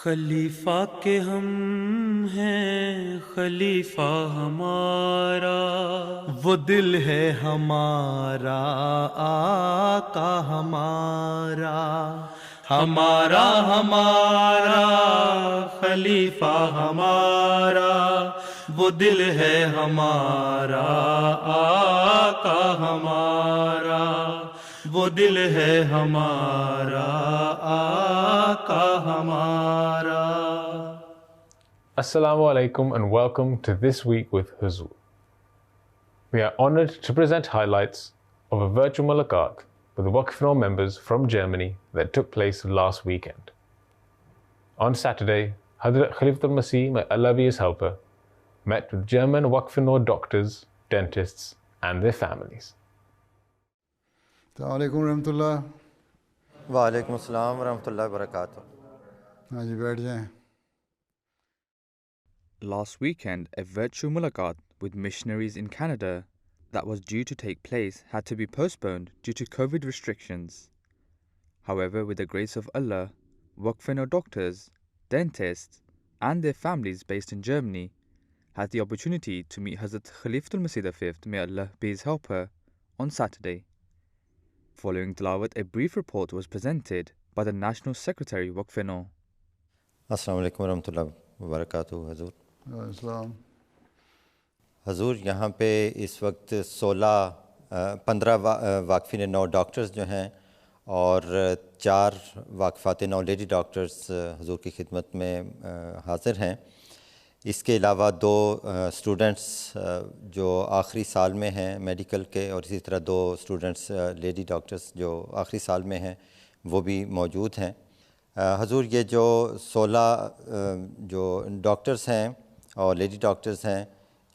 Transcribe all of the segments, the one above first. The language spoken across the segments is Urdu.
خلیفہ کے ہم ہیں خلیفہ ہمارا، وہ دل ہے ہمارا آقا ہمارا، ہمارا ہمارا خلیفہ ہمارا، وہ دل ہے ہمارا آقا ہمارا، وہ دل ہے ہمارا آقا ہمارا۔ Assalamu alaikum and welcome to This Week with Huzur. We are honored to present highlights of a virtual mulaqat with the Waqf-e-Nau members from Germany that took place last weekend. On Saturday, Hazrat Khalifatul Masih, may Allah be his helper, met with German Waqf-e-Nau doctors, dentists and their families. السلام علیکم ورحمۃ اللہ۔ وعلیکم السلام ورحمۃ اللہ وبرکاتہ۔ ہاں جی بیٹھ جائیں۔ Last weekend, a virtual mulaqat with missionaries in Canada that was due to take place had to be postponed due to COVID restrictions. However, with the grace of Allah, Waqf-e-Nau doctors, dentists, and their families based in Germany had the opportunity to meet Hazrat Khalifatul Masih V, may Allah be his helper, on Saturday. Following tilawat, a brief report was presented by the National Secretary Waqf-e-Nau. السلام علیکم ورحمۃ اللہ وبرکاتہ۔ حضور وعلیکم السلام۔ حضور یہاں پہ اس وقت 15 واقفین نو ڈاکٹرز جو ہیں اور 4 واقفات نو لیڈی ڈاکٹرز حضور کی خدمت میں حاضر ہیں۔ اس کے علاوہ 2 اسٹوڈنٹس جو آخری سال میں ہیں میڈیکل کے، اور اسی طرح 2 اسٹوڈنٹس لیڈی ڈاکٹرز جو آخری سال میں ہیں وہ بھی موجود ہیں۔ حضور یہ جو 16 جو ڈاکٹرز ہیں اور لیڈی ڈاکٹرز ہیں،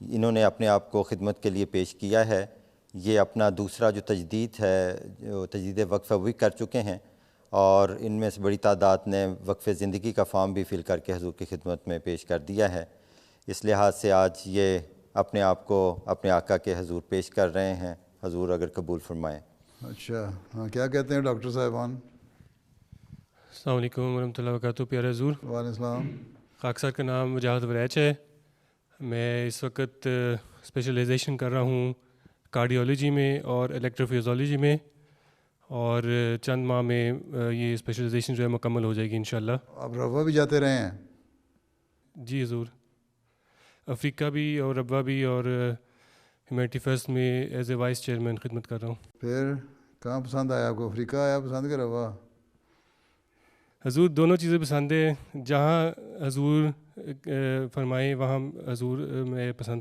انہوں نے اپنے آپ کو خدمت کے لیے پیش کیا ہے۔ یہ اپنا دوسرا جو تجدید ہے، جو تجدید وقفہ وہی کر چکے ہیں، اور ان میں سے بڑی تعداد نے وقف زندگی کا فارم بھی فل کر کے حضور کی خدمت میں پیش کر دیا ہے۔ اس لحاظ سے آج یہ اپنے آپ کو اپنے آقا کے حضور پیش کر رہے ہیں۔ حضور اگر قبول فرمائیں۔ اچھا ہاں، کیا کہتے ہیں ڈاکٹر صاحبان؟ السلام علیکم ورحمۃ اللہ وبرکاتہ۔ پیارے حضور، وعلیکم السلام۔ خاکسار کا نام وجاہت وریچ ہے۔ میں اس وقت اسپیشلائزیشن کر رہا ہوں کارڈیولوجی میں اور الیکٹروفیزیولوجی میں، اور چند ماہ میں یہ اسپیشلائزیشن جو ہے مکمل ہو جائے گی انشاءاللہ۔ آپ روا بھی جاتے رہے ہیں؟ جی حضور، افریقہ بھی اور ربوہ بھی، اور ہیومینٹی فرسٹ میں ایز اے وائس چیئرمین خدمت کر رہا ہوں۔ پھر کہاں پسند آیا آپ کو، افریقہ آیا پسند کہ روا؟ حضور دونوں چیزیں پسند ہیں، جہاں حضور فرمائیں وہاں حضور میں پسند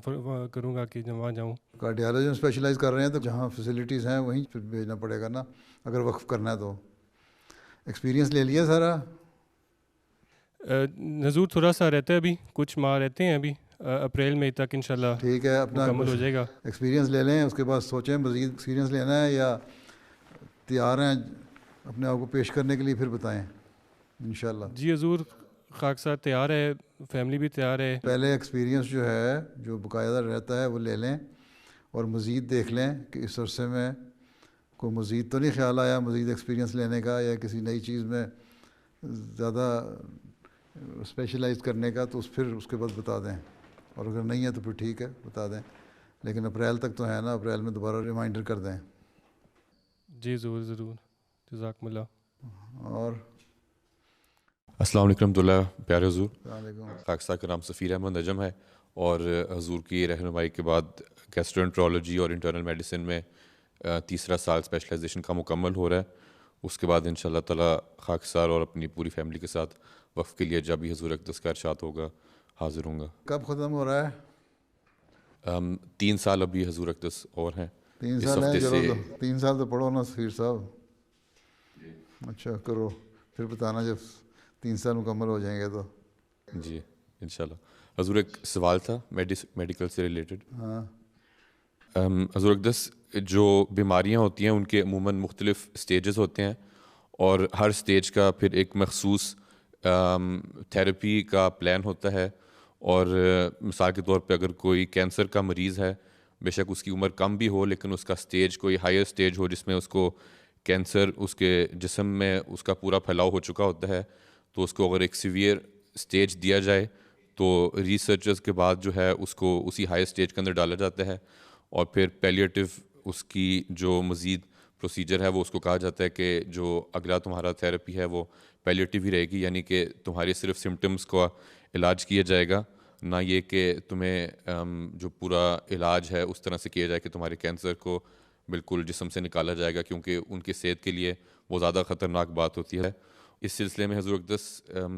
کروں گا کہ وہاں جاؤں۔ کارڈیالوجی میں اسپیشلائز کر رہے ہیں تو جہاں فیسلٹیز ہیں وہیں پھر بھیجنا پڑے گا نا، اگر وقف کرنا ہے تو۔ ایکسپیرینس لے لیا سارا؟ حضور تھوڑا سا رہتا ہے، ابھی کچھ ماہ رہتے ہیں، ابھی اپریل مئی تک انشاءاللہ ٹھیک ہے، اپنا مکمل ہو جائے گا۔ ایکسپیرینس لے لیں، اس کے بعد سوچیں مزید ایکسپیرینس لینا ہے یا تیار ہیں اپنے آپ کو پیش کرنے کے لیے، پھر بتائیں انشاءاللہ۔ جی حضور، خاک صاحب تیار ہے، فیملی بھی تیار ہے۔ پہلے ایکسپیرینس جو ہے جو باقاعدہ رہتا ہے وہ لے لیں، اور مزید دیکھ لیں کہ اس عرصے میں کوئی مزید تو نہیں خیال آیا مزید ایکسپیرینس لینے کا، یا کسی نئی چیز میں زیادہ اسپیشلائز کرنے کا، تو پھر اس کے بعد بتا دیں، اور اگر نہیں ہے تو پھر ٹھیک ہے بتا دیں، لیکن اپریل تک تو ہے نا، اپریل میں دوبارہ ریمائنڈر کر دیں۔ جی ضرور ضرور، جزاکم اللہ۔ اور السلام علیکم ورحمۃ اللہ۔ پیارے حضور، السلام علیکم۔ خاکسار کا نام سفیر احمد نجم ہے، اور حضور کی رہنمائی کے بعد گیسٹرونٹرولوجی اور انٹرنل میڈیسن میں تیسرا سال اسپیشلائزیشن کا مکمل ہو رہا ہے۔ اس کے بعد انشاءاللہ تعالیٰ خاکسار اور اپنی پوری فیملی کے ساتھ وقف کے لیے جب بھی حضور اقدس کا ارشاد ہوگا حاضر ہوں گا۔ کب ختم ہو رہا ہے؟ 3 سال ابھی حضور اقدس اور ہیں۔ 3 سال ہیں، چلو 3 سال تو پڑھو نا سفیر صاحب۔ اچھا کرو، پھر بتانا جب 3 سال مکمل ہو جائیں گے تو۔ جی انشاءاللہ۔ حضور ایک سوال تھا میڈیکل سے ریلیٹڈ۔ ہاں حضور اقدس، جو بیماریاں ہوتی ہیں ان کے عموماً مختلف سٹیجز ہوتے ہیں، اور ہر سٹیج کا پھر ایک مخصوص تھیراپی کا پلان ہوتا ہے، اور مثال کے طور پہ اگر کوئی کینسر کا مریض ہے، بے شک اس کی عمر کم بھی ہو لیکن اس کا سٹیج کوئی ہائر سٹیج ہو جس میں اس کو کینسر اس کے جسم میں اس کا پورا پھیلاؤ ہو چکا ہوتا ہے، تو اس کو اگر ایک سیویئر اسٹیج دیا جائے تو ریسرچرز کے بعد جو ہے اس کو اسی ہائی اسٹیج کے اندر ڈالا جاتا ہے, اور پھر پیلیٹیو اس کی جو مزید پروسیجر ہے وہ اس کو کہا جاتا ہے کہ جو اگلا تمہارا تھیراپی ہے وہ پیلیٹیو ہی رہے گی, یعنی کہ تمہارے صرف سمٹمس کا علاج کیا جائے گا, نہ یہ کہ تمہیں جو پورا علاج ہے اس طرح سے کیا جائے کہ تمہارے کینسر کو بالکل جسم سے نکالا جائے گا, کیونکہ ان کی صحت کے لیے وہ زیادہ خطرناک بات ہوتی ہے. اس سلسلے میں حضور اقدس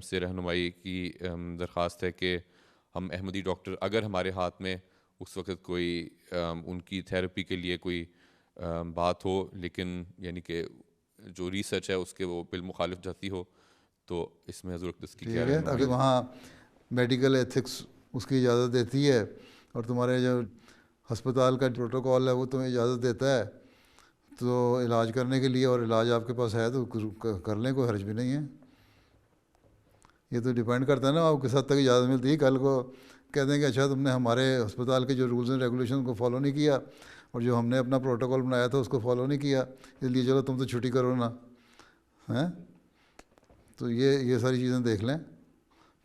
سے رہنمائی کی درخواست ہے کہ ہم احمدی ڈاکٹر اگر ہمارے ہاتھ میں اس وقت کوئی ان کی تھیراپی کے لیے کوئی بات ہو, لیکن یعنی کہ جو ریسرچ ہے اس کے وہ بالمخالف جاتی ہو, تو اس میں حضور اقدس کی کیا ٹھیک ہے, تاکہ وہاں میڈیکل ایتھکس اس کی اجازت دیتی ہے, اور تمہارے جو ہسپتال کا پروٹوکول ہے وہ تمہیں اجازت دیتا ہے تو علاج کرنے کے لیے, اور علاج آپ کے پاس ہے تو کر لیں, کوئی حرج بھی نہیں ہے. یہ تو ڈیپینڈ کرتا ہے نا آپ کس حد تک اجازت ملتی ہے. کل کو کہہ دیں کہ اچھا تم نے ہمارے ہسپتال کے جو رولز اینڈ ریگولیشن کو فالو نہیں کیا, اور جو ہم نے اپنا پروٹوکول بنایا تھا اس کو فالو نہیں کیا, اس لیے چلو تم تو چھٹی کرو نا, ہیں. تو یہ ساری چیزیں دیکھ لیں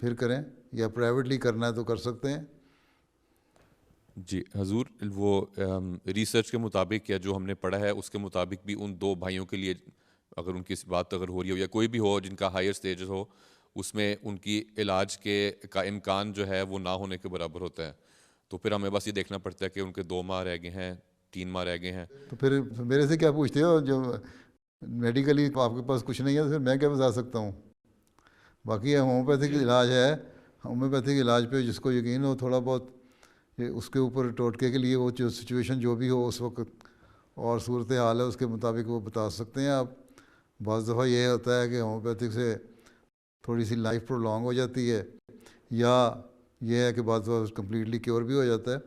پھر کریں, یا پرائیویٹلی کرنا ہے تو کر سکتے ہیں. جی حضور, وہ ریسرچ کے مطابق یا جو ہم نے پڑھا ہے اس کے مطابق بھی ان دو بھائیوں کے لیے اگر ان کی بات اگر ہو رہی ہو یا کوئی بھی ہو جن کا ہائر سٹیجز ہو, اس میں ان کی علاج کا امکان جو ہے وہ نہ ہونے کے برابر ہوتا ہے, تو پھر ہمیں بس یہ دیکھنا پڑتا ہے کہ ان کے 2 ماہ رہ گئے ہیں, 3 ماہ رہ گئے ہیں. تو پھر میرے سے کیا پوچھتے ہو, جو میڈیکلی آپ کے پاس کچھ نہیں ہے تو پھر میں کیا بتا سکتا ہوں. باقی ہومیوپیتھک علاج ہے, ہومیوپیتھک علاج پہ جس کو یقین ہو تھوڑا بہت, اس کے اوپر ٹوٹکے کے لیے وہ جو سچویشن جو بھی ہو اس وقت اور صورت حال ہے اس کے مطابق وہ بتا سکتے ہیں آپ. بعض دفعہ یہ ہوتا ہے کہ ہومیوپیتھک سے تھوڑی سی لائف پرولونگ ہو جاتی ہے, یا یہ ہے کہ بعض دفعہ کمپلیٹلی کیور بھی ہو جاتا ہے.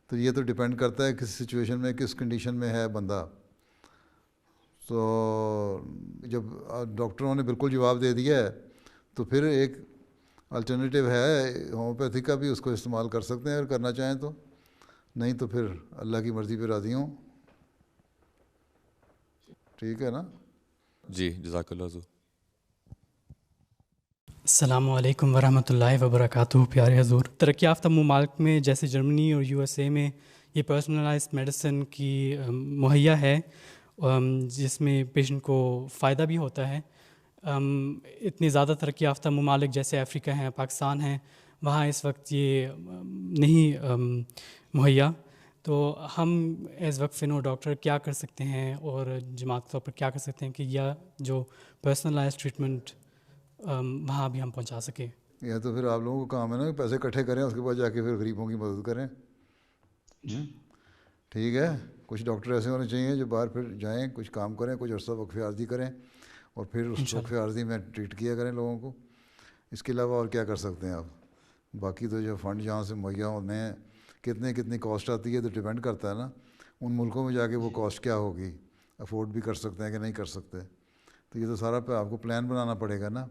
تو یہ تو ڈپینڈ کرتا ہے کس سچویشن میں کس کنڈیشن میں ہے بندہ. تو جب ڈاکٹروں نے بالکل جواب دے دیا ہے تو پھر ایک الٹرنیٹیو ہے ہومیوپیتھی کا بھی, اس کو استعمال کر سکتے ہیں اگر کرنا چاہیں تو, نہیں تو پھر اللہ کی مرضی پہ راضی ہوں. ٹھیک ہے نا. جی جزاک اللہ حضور. السلام علیکم ورحمۃ اللہ وبرکاتہ. پیارے حضور, ترقی یافتہ ممالک میں جیسے جرمنی اور USA میں یہ پرسنلائزڈ میڈیسن کی مہیا ہے, جس میں پیشنٹ کو فائدہ بھی ہوتا ہے. اتنے زیادہ ترقی یافتہ ممالک جیسے افریقہ ہیں, پاکستان ہیں, وہاں اس وقت یہ نہیں مہیا. تو ہم ایز وقف نو ڈاکٹر کیا کر سکتے ہیں اور جماعت کے طور پر کیا کر سکتے ہیں کہ یہ جو پرسنلائز ٹریٹمنٹ وہاں بھی ہم پہنچا سکیں؟ یا تو پھر آپ لوگوں کو کام ہے نا کہ پیسے اکٹھے کریں, اس کے بعد جا کے پھر غریبوں کی مدد کریں. ٹھیک ہے, کچھ ڈاکٹر ایسے ہونے چاہیے جو باہر پھر جائیں, کچھ کام کریں, کچھ عرصہ وقف عارضی کریں, اور پھر اس وقف عارضی میں ٹریٹ کیا کریں لوگوں کو. اس کے علاوہ اور کیا کر سکتے ہیں آپ؟ باقی تو جو فنڈ جہاں سے مہیا ہونے ہیں, کتنی کاسٹ آتی ہے تو ڈپینڈ کرتا ہے نا ان ملکوں میں جا کے وہ کاسٹ کیا ہوگی, افورڈ بھی کر سکتے ہیں کہ نہیں کر سکتے. تو یہ تو سارا آپ کو پلان بنانا پڑے گا نا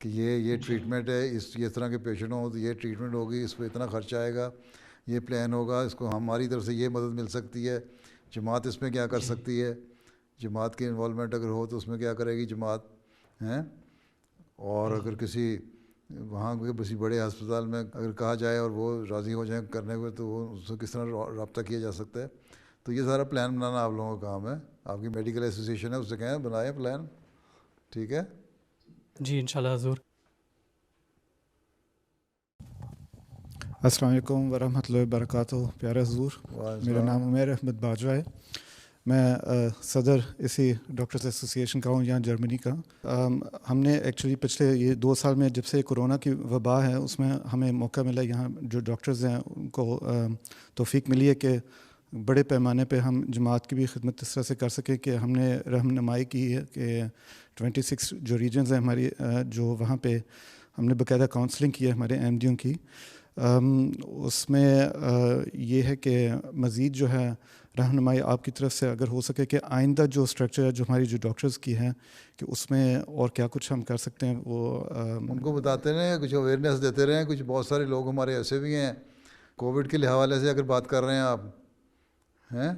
کہ یہ ٹریٹمنٹ ہے, اس طرح کے پیشنٹ ہوں تو یہ ٹریٹمنٹ ہوگی, اس پہ اتنا خرچہ آئے گا, یہ پلان ہوگا, اس کو ہماری طرف سے یہ مدد مل سکتی ہے, جماعت اس میں کیا کر سکتی ہے, جماعت کی انوالومنٹ اگر ہو تو اس میں کیا کرے گی جماعت ہیں. اور اگر کسی وہاں کسی بڑے ہسپتال میں اگر کہا جائے اور وہ راضی ہو جائیں کرنے ہوئے تو وہ اس سے کس طرح رابطہ کیا جا سکتا ہے. تو یہ سارا پلان بنانا آپ لوگوں کا کام ہے. آپ کی میڈیکل ایسوسیشن ہے, اس سے کہیں بنائیں پلان. ٹھیک ہے جی انشاءاللہ حضور. السلام علیکم ورحمۃ اللہ وبرکاتہ. پیارے حضور, میرا نام عمیر احمد باجوہ ہے. میں صدر اسی ڈاکٹرز ایسوسیشن کا ہوں یہاں جرمنی کا. ہم نے ایکچولی پچھلے یہ 2 سال میں جب سے کورونا کی وبا ہے اس میں ہمیں موقع ملا, یہاں جو ڈاکٹرز ہیں ان کو توفیق ملی ہے کہ بڑے پیمانے پہ ہم جماعت کی بھی خدمت اس طرح سے کر سکیں کہ ہم نے رہنمائی کی ہے کہ 26 جو ریجنز ہیں ہماری, جو وہاں پہ ہم نے باقاعدہ کاؤنسلنگ کی ہے ہمارے MDوں کی. اس میں یہ ہے کہ مزید جو ہے رہنمائی آپ کی طرف سے اگر ہو سکے کہ آئندہ جو اسٹرکچر ہے جو ہماری جو ڈاکٹرز کی ہیں کہ اس میں اور کیا کچھ ہم کر سکتے ہیں وہ ان کو بتاتے رہیں, کچھ اویئرنیس دیتے رہیں. کچھ بہت سارے لوگ ہمارے ایسے بھی ہیں کووڈ کے حوالے سے اگر بات کر رہے ہیں آپ ہیں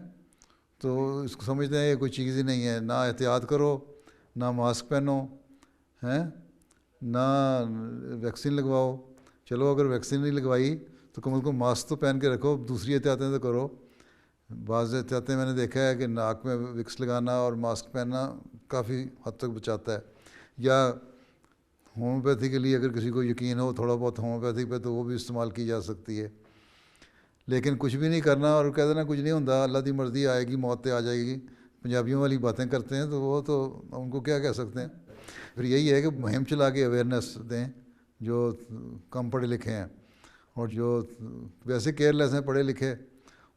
تو اس کو سمجھتے ہیں یہ کوئی چیز ہی نہیں ہے, نہ احتیاط کرو, نہ ماسک پہنو ہیں, نہ ویکسین لگواؤ. چلو اگر ویکسین نہیں لگوائی تو کم از کم ماسک تو پہن کے رکھو, دوسری احتیاطیں تو کرو. بعض احتیاطیں میں نے دیکھا ہے کہ ناک میں وکس لگانا اور ماسک پہننا کافی حد تک بچاتا ہے. یا ہومیوپیتھی کے لیے اگر کسی کو یقین ہو تھوڑا بہت ہومیوپیتھی پہ تو وہ بھی استعمال کی جا سکتی ہے. لیکن کچھ بھی نہیں کرنا اور کہہ دینا کچھ نہیں ہوتا, اللہ کی مرضی آئے گی, موت تے آ جائے گی, پنجابیوں والی باتیں کرتے ہیں تو وہ تو ان کو کیا کہہ سکتے ہیں. پھر یہی ہے کہ مہم چلا کے اویئرنیس دیں جو کم پڑھے لکھے ہیں, اور جو ویسے کیئر لیس ہیں پڑھے لکھے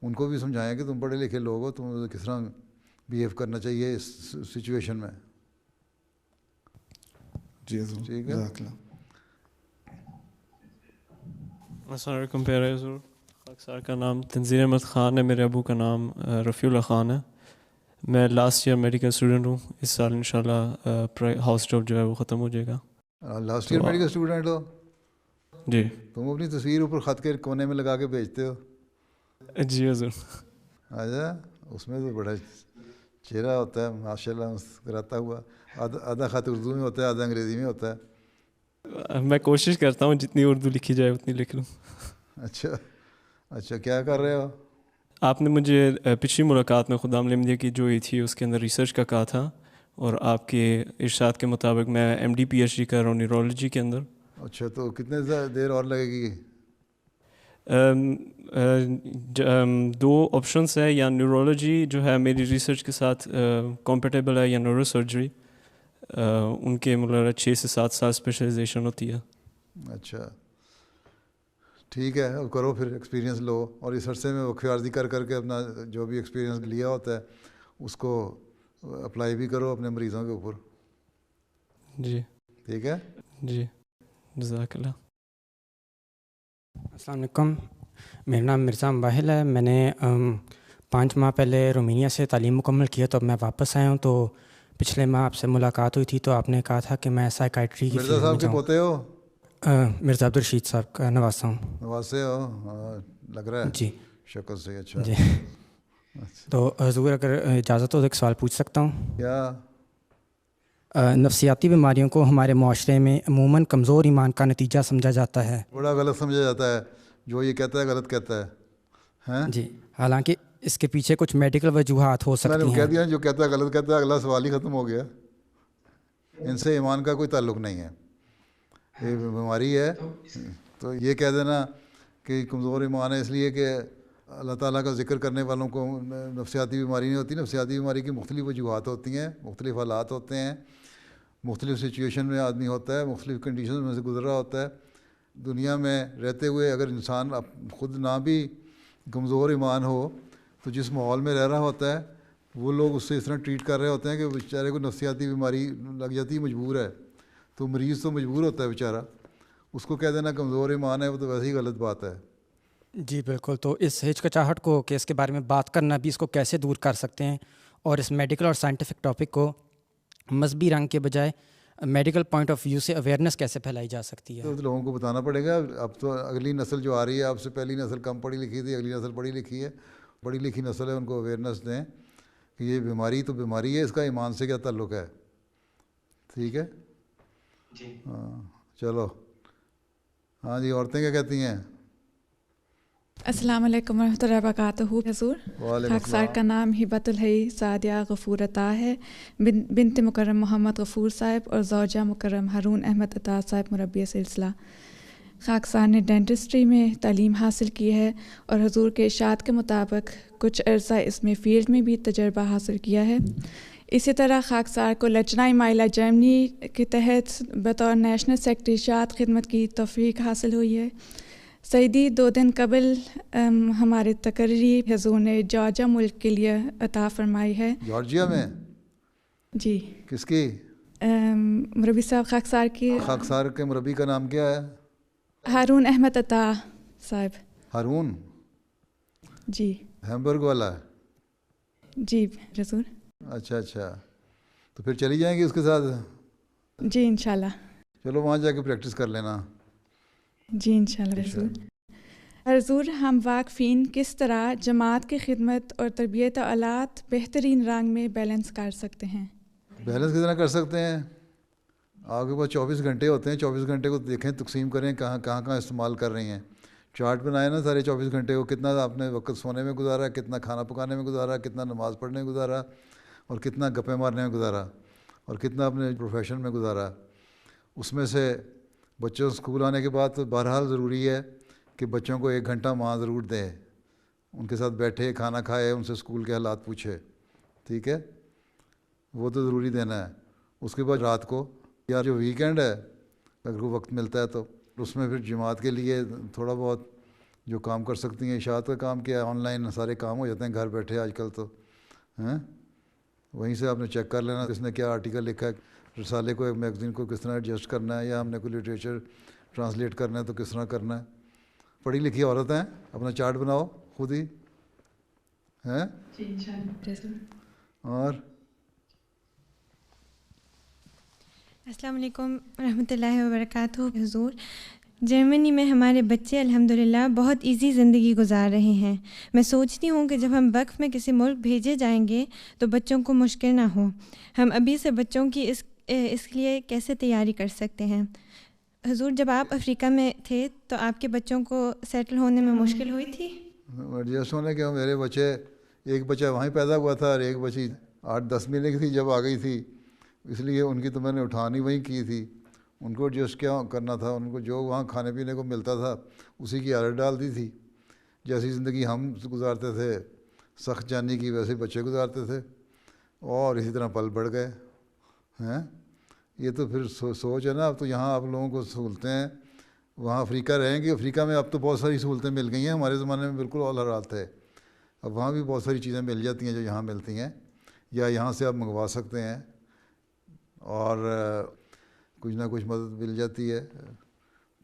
ان کو بھی سمجھائیں کہ تم پڑھے لکھے لوگ ہو, تم کس طرح بیہیو کرنا چاہیے اس سچویشن میں. جی ٹھیک ہے. السلام علیکم پیارے حضور. خاک سار کا نام تنزیر احمد خان ہے, میرے ابو کا نام رفیع اللہ خان ہے. میں لاسٹ ایئر میڈیکل اسٹوڈنٹ ہوں. اس سال انشاءاللہ ہاؤس جاب جو ہے وہ ختم ہو جائے گا. لاسٹ ایئر میڈیکل اسٹوڈنٹ ہو جی. تم اپنی تصویر اوپر خط کے کونے میں لگا کے بھیجتے ہو. جی حضور. اچھا, اس میں تو بڑا چہرہ ہوتا ہے ماشاء اللہ مسکراتا ہوا. آدھا خط اردو میں ہوتا ہے, آدھا انگریزی میں ہوتا ہے. میں کوشش کرتا ہوں جتنی اردو لکھی جائے اتنی لکھ لوں. اچھا کیا کر رہے ہو آپ نے مجھے پچھلی ملاقات میں خدا الحمدیہ کی جو ہوئی تھی اس کے اندر ریسرچ کا کہا تھا, اور آپ کے ارشاد کے مطابق میں M D P H D کر رہا ہوں نیورولوجی کے اندر. اچھا, تو کتنے دیر اور لگے گی؟ 2 آپشنس ہے, یا نیورولوجی جو ہے میری ریسرچ کے ساتھ کمپیٹیبل ہے, یا نیورو سرجری. ان کے مطلب 6 سے 7 سال اسپیشلائزیشن ہوتی ہے. اچھا ٹھیک ہے, اب کرو پھر ایکسپیرینس لو, اور اس عرصے میں وقفہ عارضی کر کے اپنا جو بھی ایکسپیرینس لیا ہوتا ہے اس کو اپلائی بھی کرو اپنے مریضوں کے اوپر. جی ٹھیک ہے. جی جزاک اللہ. السلام علیکم, میرا نام مرزا مباحل ہے. میں نے 5 ماہ پہلے رومینیا سے تعلیم مکمل کیا, تو اب میں واپس آیا ہوں. تو پچھلے ماہ آپ سے ملاقات ہوئی تھی تو آپ نے کہا تھا کہ میں سائیکائٹری کی مرزا صاحب کے پوتے ہو؟ مرزا عبدالرشید صاحب کا نواسا ہوں. نواسے ہو لگ رہا ہے جی شکل سے. اچھا جی. تو حضور اگر اجازت ہو تو ایک سوال پوچھ سکتا ہوں؟ کیا؟ نفسیاتی بیماریوں کو ہمارے معاشرے میں عموماً کمزور ایمان کا نتیجہ سمجھا جاتا ہے. بڑا غلط سمجھا جاتا ہے, جو یہ کہتا ہے غلط کہتا ہے. جی, حالانکہ اس کے پیچھے کچھ میڈیکل وجوہات ہو سکتی ہیں. میں نے کہہ دیا جو کہتا ہے غلط کہتا ہے, اگلا سوال ہی ختم ہو گیا. ان سے ایمان کا کوئی تعلق نہیں ہے, یہ بیماری ہے. تو یہ کہہ دینا کہ کمزور ایمان ہے اس لیے کہ اللہ تعالیٰ کا ذکر کرنے والوں کو نفسیاتی بیماری نہیں ہوتی. نفسیاتی بیماری کی مختلف وجوہات ہوتی ہیں, مختلف حالات ہوتے ہیں, مختلف سچویشن میں آدمی ہوتا ہے, مختلف کنڈیشن میں سے گزر رہا ہوتا ہے. دنیا میں رہتے ہوئے اگر انسان خود نہ بھی کمزور ایمان ہو تو جس ماحول میں رہ رہا ہوتا ہے وہ لوگ اس سے اس طرح ٹریٹ کر رہے ہوتے ہیں کہ بیچارے کو نفسیاتی بیماری لگ جاتی ہے, مجبور ہے. تو مریض تو مجبور ہوتا ہے بیچارہ, اس کو کہہ دینا کمزور ایمان ہے وہ تو ویسے ہی غلط بات ہے. جی بالکل. تو اس ہچکچاہٹ کو کہ اس کے بارے میں بات کرنا بھی اس کو کیسے دور کر سکتے ہیں, اور اس میڈیکل اور سائنٹیفک ٹاپک کو مذہبی رنگ کے بجائے میڈیکل پوائنٹ آف ویو سے اویئرنیس کیسے پھیلائی جا سکتی ہے؟ تو لوگوں کو بتانا پڑے گا. اب تو اگلی نسل جو آ رہی ہے, آپ سے پہلی نسل کم پڑھی لکھی تھی, اگلی نسل پڑھی لکھی ہے, پڑھی لکھی نسل ہے, ان کو اویئرنیس دیں کہ یہ بیماری تو بیماری ہے, اس کا ایمان سے کیا تعلق ہے. ٹھیک ہے جی. ہاں چلو. ہاں جی, عورتیں کیا کہتی ہیں؟ السلام علیکم ورحمۃ اللہ وبرکاتہ. حضور خاکسار کا نام ہبت الحی سعدیہ غفور عطا ہے, بنت مکرم محمد غفور صاحب اور زوجہ مکرم ہارون احمد عطا صاحب مربی سلسلہ. خاکسار نے ڈینٹسٹری میں تعلیم حاصل کی ہے اور حضور کے ارشاد کے مطابق کچھ عرصہ اس میں فیلڈ میں بھی تجربہ حاصل کیا ہے. اسی طرح خاکسار کو لجنہ مائلہ جرمنی کے تحت بطور نیشنل سیکرٹری اشاعت خدمت کی توفیق حاصل ہوئی ہے. سعیدی 2 دن قبل ہمارے تقرری حضور نے جارجیا ملک کے لیے عطا فرمائی ہے. جارجیا میں؟ جی. کس کی؟ مربی صاحب خاکسار کی. خاکسار کے مربی کا نام کیا ہے؟ ہارون احمد عطا صاحب. ہارون؟ جی. ہیمبرگ والا؟ جی حضور. اچھا, تو پھر چلی جائیں گی اس کے ساتھ؟ جی انشاءاللہ. چلو وہاں جا کے پریکٹس کر لینا. جی انشاءاللہ. حضور ہم واقفین کس طرح جماعت کی خدمت اور تربیت اولاد بہترین رنگ میں بیلنس کر سکتے ہیں؟ بیلنس کس طرح کر سکتے ہیں؟ آپ کے پاس 24 گھنٹے ہوتے ہیں, 24 گھنٹے کو دیکھیں, تقسیم کریں کہاں استعمال کر رہی ہیں. چارٹ بنائے نا سارے 24 گھنٹے کو, کتنا آپ نے وقت سونے میں گزارا, کتنا کھانا پکانے میں گزارا, کتنا نماز پڑھنے میں گزارا, اور کتنا گپیں مارنے میں گزارا, اور کتنا اپنے پروفیشن میں گزارا. اس میں سے بچوں اسکول آنے کے بعد تو بہرحال ضروری ہے کہ بچوں کو 1 گھنٹہ ماں ضرور دیں, ان کے ساتھ بیٹھے, کھانا کھائے, ان سے اسکول کے حالات پوچھے, ٹھیک ہے, وہ تو ضروری دینا ہے. اس کے بعد رات کو یا جو ویکینڈ ہے اگر کوئی وقت ملتا ہے تو اس میں پھر جماعت کے لیے تھوڑا بہت جو کام کر سکتی ہیں. اشاعت کا کام کیا, آن لائن سارے کام ہو جاتے ہیں گھر بیٹھے آج کل تو ہیں, وہیں سے آپ نے چیک کر لینا کس نے کیا آرٹیکل لکھا ہے, رسالے کو, ایک میگزین کو کس طرح ایڈجسٹ کرنا ہے, یا ہم نے کوئی لٹریچر ٹرانسلیٹ کرنا ہے تو کس طرح کرنا ہے. پڑھی لکھی عورت ہیں, اپنا چارٹ بناؤ خود ہی ہیں. اور السلام علیکم ورحمۃ اللہ وبرکاتہ. حضور, جرمنی میں ہمارے بچے الحمدللہ بہت ایزی زندگی گزار رہے ہیں. میں سوچتی ہوں کہ جب ہم وقف میں کسی ملک بھیجے جائیں گے تو بچوں کو مشکل نہ ہو. ہم ابھی سے بچوں کی اس لیے کیسے تیاری کر سکتے ہیں؟ حضور, جب آپ افریقہ میں تھے تو آپ کے بچوں کو سیٹل ہونے میں مشکل ہوئی تھی؟ ایڈجسٹ ہونے کے, میرے بچے, ایک بچہ وہیں پیدا ہوا تھا اور ایک بچی 8-10 مہینے کی تھی جب آ گئی تھی, اس لیے ان کی تو میں نے اٹھانی وہیں کی تھی. ان کو ایڈجسٹ کیا کرنا تھا, ان کو جو وہاں کھانے پینے کو ملتا تھا اسی کی عادت ڈال دی تھی. جیسی زندگی ہم گزارتے تھے سخت جانی کی, ویسے بچے گزارتے تھے, اور اسی طرح پل بڑھ گئے ہیں. یہ تو پھر سوچ ہے نا. اب تو یہاں آپ لوگوں کو سہولتیں ہیں, وہاں افریقہ رہیں گے, افریقہ میں اب تو بہت ساری سہولتیں مل گئی ہیں, ہمارے زمانے میں بالکل اول حالات تھے. اب وہاں بھی بہت ساری چیزیں مل جاتی ہیں جو یہاں ملتی ہیں, یا یہاں سے آپ منگوا سکتے ہیں, اور کچھ نہ کچھ مدد مل جاتی ہے.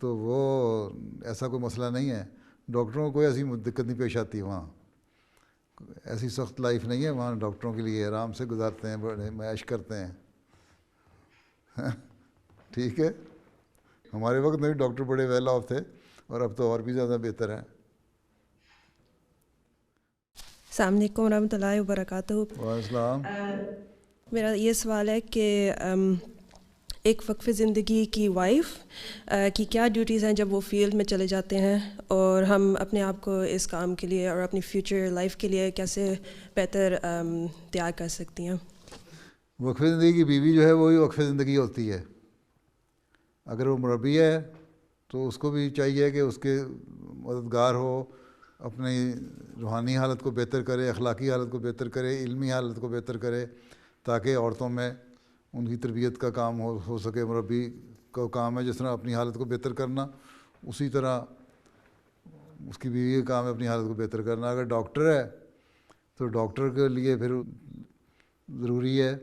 تو وہ ایسا کوئی مسئلہ نہیں ہے. ڈاکٹروں کو کوئی ایسی دقت نہیں پیش آتی وہاں, ایسی سخت لائف نہیں ہے وہاں. ڈاکٹروں کے لیے آرام سے گزارتے ہیں, بڑے معاش کرتے ہیں. ٹھیک ہے, ہمارے وقت میں بھی ڈاکٹر بڑے ویل آف تھے, اور اب تو اور بھی زیادہ بہتر ہیں. السلام علیکم ورحمۃ اللہ وبرکاتہ. وعلیکم السلام. میرا یہ سوال ہے کہ ایک وقف زندگی کی وائف کی کیا ڈیوٹیز ہیں جب وہ فیلڈ میں چلے جاتے ہیں, اور ہم اپنے آپ کو اس کام کے لیے اور اپنی فیوچر لائف کے لیے کیسے بہتر تیار کر سکتی ہیں؟ وقف زندگی کی بیوی جو ہے وہی وقف زندگی ہوتی ہے. اگر وہ مربی ہے تو اس کو بھی چاہیے کہ اس کے مددگار ہو, اپنی روحانی حالت کو بہتر کرے, اخلاقی حالت کو بہتر کرے, علمی حالت کو بہتر کرے, تاکہ عورتوں میں ان کی تربیت کا کام ہو سکے. مربی کا کام ہے جس طرح اپنی حالت کو بہتر کرنا, اسی طرح اس کی بیوی کا کام ہے اپنی حالت کو بہتر کرنا. اگر ڈاکٹر ہے تو ڈاکٹر کے لیے پھر ضروری ہے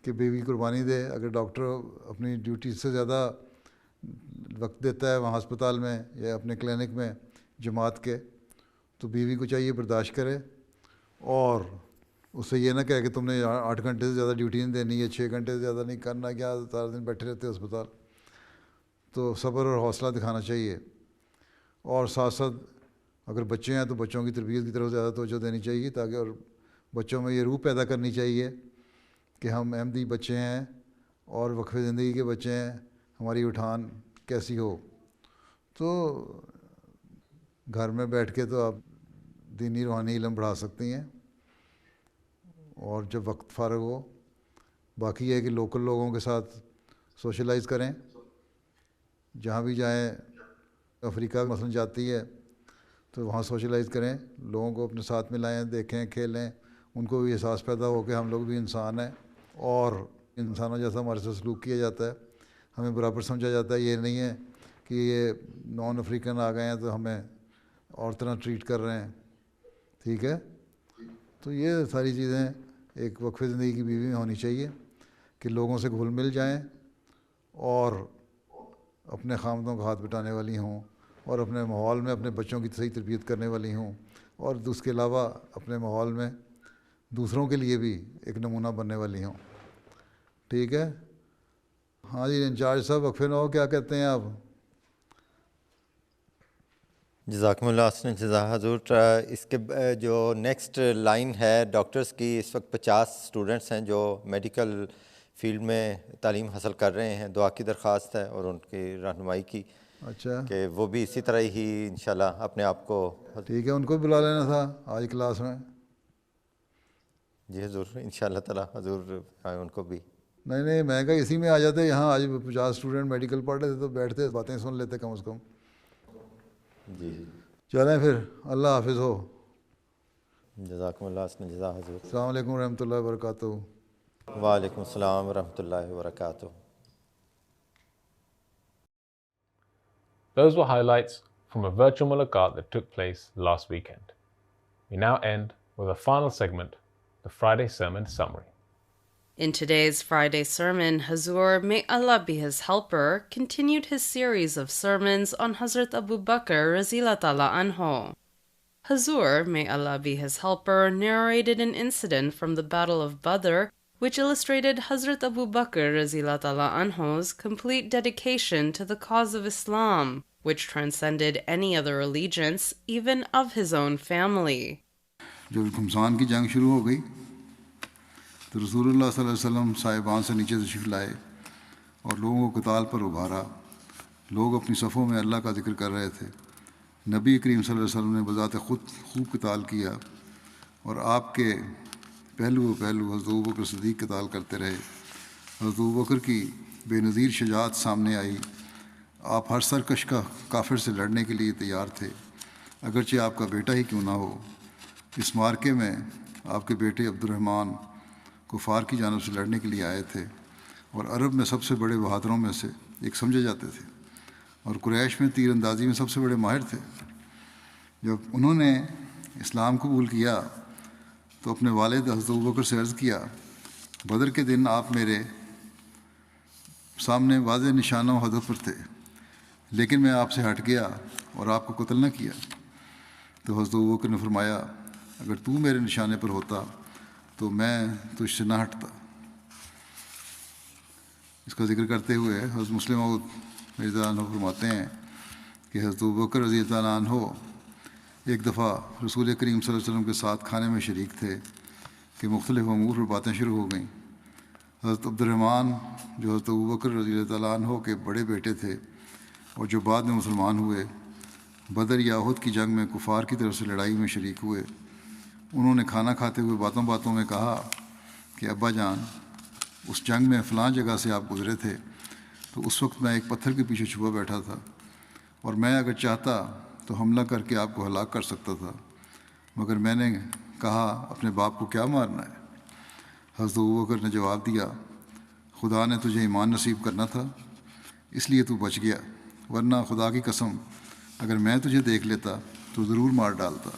کہ بیوی قربانی دے. اگر ڈاکٹر اپنی ڈیوٹی سے زیادہ وقت دیتا ہے وہاں ہسپتال میں یا اپنے کلینک میں جماعت کے, تو بیوی کو چاہیے برداشت کرے, اور اس سے یہ نہ کہے کہ تم نے 8 گھنٹے سے زیادہ ڈیوٹی نہیں دینی ہے, 6 گھنٹے سے زیادہ نہیں کرنا, کیا سارا دن بیٹھے رہتے ہسپتال. تو صبر اور حوصلہ دکھانا چاہیے. اور ساتھ ساتھ اگر بچے ہیں تو بچوں کی تربیت کی طرف زیادہ توجہ دینی چاہیے, تاکہ اور بچوں میں یہ روح پیدا کرنی چاہیے کہ ہم احمدی بچے ہیں اور وقف زندگی کے بچے ہیں, ہماری اٹھان کیسی ہو. تو گھر میں بیٹھ کے تو آپ دینی روحانی علم بڑھا سکتی ہیں, اور جب وقت فارغ ہو. باقی یہ ہے کہ لوکل لوگوں کے ساتھ سوشلائز کریں, جہاں بھی جائیں. افریقہ مثلاً جاتی ہے تو وہاں سوشلائز کریں, لوگوں کو اپنے ساتھ ملائیں, دیکھیں, کھیلیں, ان کو بھی احساس پیدا ہو کہ ہم لوگ بھی انسان ہیں, اور انسانوں جیسا ہمارے سے سلوک کیا جاتا ہے, ہمیں برابر سمجھا جاتا ہے. یہ نہیں ہے کہ یہ نان افریقن آ گئے ہیں تو ہمیں اور طرح ٹریٹ کر رہے ہیں. ٹھیک ہے, تو یہ ساری چیزیں ایک وقف زندگی کی بیوی میں ہونی چاہیے کہ لوگوں سے گھل مل جائیں, اور اپنے خامدوں کا ہاتھ بٹانے والی ہوں, اور اپنے ماحول میں اپنے بچوں کی صحیح تربیت کرنے والی ہوں, اور اس کے علاوہ اپنے ماحول میں دوسروں کے لیے بھی ایک نمونہ بننے والی ہوں. ٹھیک ہے. ہاں جی انچارج صاحب وقفے نو کیا کہتے ہیں آپ؟ جزاکم اللہ حسن جزا حضور. اس کے جو نیکسٹ لائن ہے ڈاکٹرز کی, اس وقت 50 اسٹوڈنٹس ہیں جو میڈیکل فیلڈ میں تعلیم حاصل کر رہے ہیں. دعا کی درخواست ہے اور ان کی رہنمائی کی. اچھا کہ وہ بھی اسی طرح ہی انشاءاللہ اپنے آپ کو. ٹھیک ہے, ان کو بلا لینا تھا آج کلاس میں. جی حضور انشاءاللہ تعالیٰ حضور ان کو بھی. نہیں میں کہا اسی میں آ جاتے. یہاں آج 50 اسٹوڈنٹ میڈیکل پڑھ رہے تھے تو بیٹھتے باتیں سن لیتے کم از کم. جی چلیں پھر, اللہ حافظ ہو. جزاکم اللہ حسن جزا حضور. السلام علیکم ورحمۃ اللہ وبرکاتہ. وعلیکم السلام ورحمۃ اللہ وبرکاتہ. Those were highlights from a virtual mulaqat that took place last weekend. We now end with a final segment, the Friday Sermon Summary. In today's Friday sermon, Hazur, may Allah be his helper, continued his series of sermons on Hazrat Abu Bakr Raziyallahu Ta'ala Anhu. Hazur, may Allah be his helper, narrated an incident from the Battle of Badr, which illustrated Hazrat Abu Bakr Raziyallahu Ta'ala Anhu's complete dedication to the cause of Islam, which transcended any other allegiance, even of his own family. جب گھمسان کی جنگ شروع ہو گئی تو رسول اللہ صلی اللہ علیہ وسلم صاحبان سے نیچے تشریف لائے اور لوگوں کو قتال پر ابھارا. لوگ اپنی صفوں میں اللہ کا ذکر کر رہے تھے. نبی کریم صلی اللہ علیہ وسلم نے بذات خود خوب قتال کیا اور آپ کے پہلو حضرت ابوبکر صدیق قتال کرتے رہے. حضرت ابوبکر کی بے نظیر شجاعت سامنے آئی. آپ ہر سرکش کا کافر سے لڑنے کے لیے تیار تھے, اگرچہ آپ کا بیٹا ہی کیوں نہ ہو. اس مارکے میں آپ کے بیٹے عبد الرحمن کفار کی جانب سے لڑنے کے لیے آئے تھے اور عرب میں سب سے بڑے بہادروں میں سے ایک سمجھے جاتے تھے اور قریش میں تیر اندازی میں سب سے بڑے ماہر تھے. جب انہوں نے اسلام قبول کیا تو اپنے والد حضرت ابوبکر سے عرض کیا, بدر کے دن آپ میرے سامنے واضح نشانہ و ہدف پر تھے, لیکن میں آپ سے ہٹ گیا اور آپ کو قتل نہ کیا. تو حضرت ابوبکر نے فرمایا, اگر تو میرے نشانے پر ہوتا تو میں تجھ سے نہ ہٹتا. اس کا ذکر کرتے ہوئے حضرت مسلم موعود رضی اللہ عنہ فرماتے ہیں کہ حضرت ابوبکر رضی اللہ عنہ ایک دفعہ رسول کریم صلی اللہ علیہ وسلم کے ساتھ کھانے میں شریک تھے کہ مختلف امور پر باتیں شروع ہو گئیں. حضرت عبد الرحمن جو حضرت ابوبکر رضی اللہ عنہ کے بڑے بیٹے تھے اور جو بعد میں مسلمان ہوئے, بدر یا احد کی جنگ میں کفار کی طرف سے لڑائی میں شریک ہوئے, انہوں نے کھانا کھاتے ہوئے باتوں میں کہا کہ ابا جان, اس جنگ میں فلاں جگہ سے آپ گزرے تھے تو اس وقت میں ایک پتھر کے پیچھے چھپا بیٹھا تھا اور میں اگر چاہتا تو حملہ کر کے آپ کو ہلاک کر سکتا تھا, مگر میں نے کہا اپنے باپ کو کیا مارنا ہے. حضرت ابوبکر نے جواب دیا, خدا نے تجھے ایمان نصیب کرنا تھا اس لیے تو بچ گیا, ورنہ خدا کی قسم اگر میں تجھے دیکھ لیتا تو ضرور مار ڈالتا.